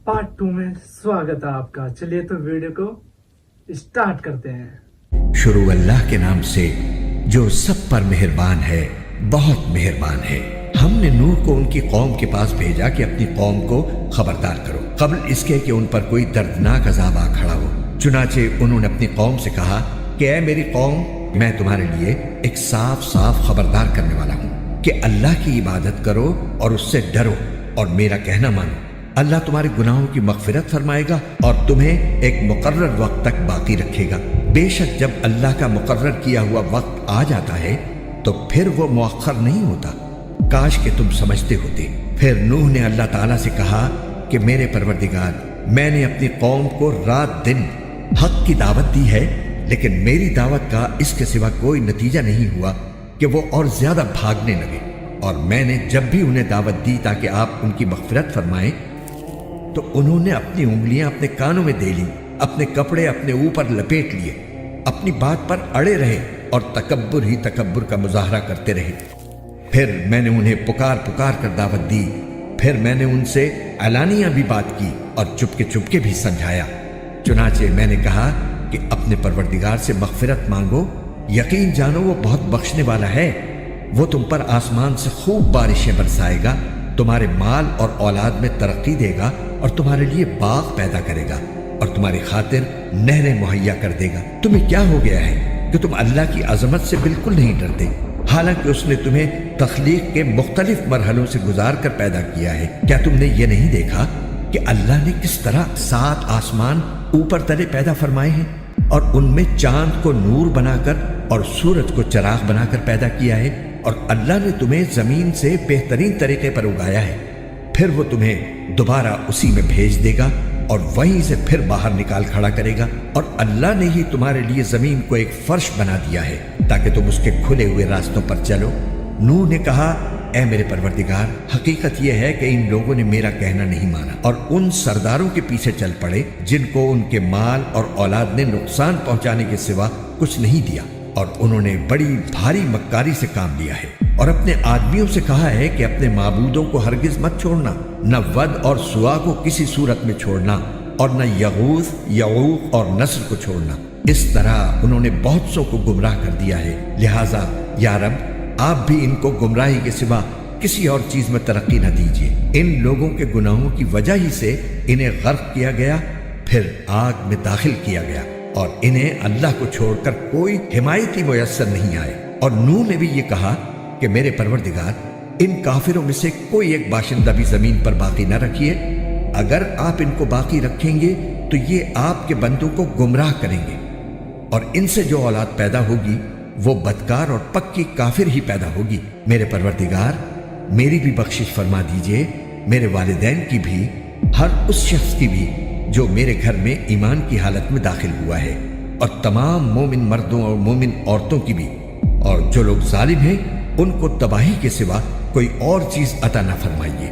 Part 2 में स्वागत है आपका। चलिए तो वीडियो को स्टार्ट करते हैं। शुरू अल्लाह के नाम से जो सब पर मेहरबान है, बहुत मेहरबान है। हमने नूह को उनकी कौम के पास भेजा कि अपनी कौम को खबरदार करो, कबल इसके कि उन पर कोई दर्दनाक अजाब आ खड़ा हो। चुनाचे उन्होंने अपनी कौम से कहा कि ऐ मेरी कौम, मैं तुम्हारे लिए एक साफ साफ खबरदार करने वाला हूँ कि अल्लाह की इबादत करो और उससे डरो और मेरा कहना मानो। अल्लाह तुम्हारे गुनाहों की मगफिरत फरमाएगा और तुम्हें एक मुकर्रर वक्त तक बाकी रखेगा। बेशक जब अल्लाह का मुकर्रर किया हुआ वक्त आ जाता है तो फिर वो मुअख्खर नहीं होता। काश कि तुम समझते होते। फिर नूह ने अल्लाह ताला से कहा कि मेरे परवरदिगार, मैंने अपनी कौम को रात दिन हक की दावत दी है, लेकिन मेरी दावत का इसके सिवा कोई नतीजा नहीं हुआ कि वो और ज्यादा भागने लगे। और मैंने जब भी उन्हें दावत दी ताकि आप उनकी मगफिरत फरमाएं, तो उन्होंने अपनी उंगलियां अपने कानों में दे ली, अपने कपड़े अपने ऊपर लपेट लिए, अपनी बात पर अड़े रहे और तकब्बुर ही तकब्बुर का मुजाहरा करते रहे। फिर मैंने उन्हें पुकार पुकार कर दावत दी। फिर मैंने उनसे एलानिया भी बात की और चुपके भी समझाया। चुनाचे मैंने कहा कि अपने परवरदिगार से मगफिरत मांगो, यकीन जानो वो बहुत बख्शने वाला है। वो तुम पर आसमान से खूब बारिशें बरसाएगा, तुम्हारे माल और औलाद में तरक्की देगा और तुम्हारे लिए बाग पैदा करेगा और तुम्हारी खातिर नहरें मुहैया कर देगा। तुम्हें क्या हो गया है कि तुम अल्लाह की अजमत से बिल्कुल नहीं डरते, हालांकि उसने तुम्हें तख्लीक के मुख्तलिफ मरहलों से गुजार कर पैदा किया है। क्या तुमने ये नहीं देखा कि अल्लाह ने किस तरह 7 आसमान ऊपर तले पैदा फरमाए हैं और उनमें चांद को नूर बनाकर और सूरज को चिराग बनाकर पैदा किया है, और अल्लाह ने तुम्हें जमीन से बेहतरीन तरीके पर उगाया है। फिर वो तुम्हें दोबारा उसी में भेज देगा और वहीं से फिर बाहर निकाल खड़ा करेगा। और अल्लाह ने ही तुम्हारे लिए जमीन को एक फर्श बना दिया है ताकि तुम उसके खुले हुए रास्तों पर चलो। नूह ने कहा, ऐ मेरे परवरदिगार, हकीकत यह है कि इन लोगों ने मेरा कहना नहीं माना और उन सरदारों के पीछे चल पड़े जिनको उनके माल और औलाद ने नुकसान पहुंचाने के सिवा कुछ नहीं दिया, और उन्होंने बड़ी भारी मक्कारी से काम लिया है और अपने आदमियों से कहा है कि अपने माबूदों को हरगिज मत छोड़ना, न वद और सुआ को किसी सूरत में छोड़ना, और न यगूस, यऊक और नस्र को छोड़ना। इस तरह उन्होंने बहुत सौ को गुमराह कर दिया है। लिहाजा या रब, आप भी इनको गुमराही के सिवा किसी और चीज में तरक्की न दीजिए। इन लोगों के गुनाहों की वजह ही से इन्हें गर्क किया गया, फिर आग में दाखिल किया गया और इन्हें अल्लाह को छोड़कर कोई हिमायती मुयस्सर नहीं आए। और नूह ने भी ये कहा कि मेरे परवरदिगार, इन काफिरों में से कोई एक बाशिंदा भी जमीन पर बाकी न रखिए। अगर आप इनको बाकी रखेंगे तो ये आपके बंदों को गुमराह करेंगे और इनसे जो औलाद पैदा होगी वो बदकार और पक्की काफिर ही पैदा होगी। मेरे परवरदिगार, मेरी भी बख्शिश फरमा दीजिए, मेरे वालिदैन की भी, हर उस शख्स की भी जो मेरे घर में ईमान की हालत में दाखिल हुआ है, और तमाम मोमिन मर्दों और मोमिन औरतों की भी। और जो लोग जालिम हैं उनको तबाही के सिवा कोई और चीज अता न फरमाइए।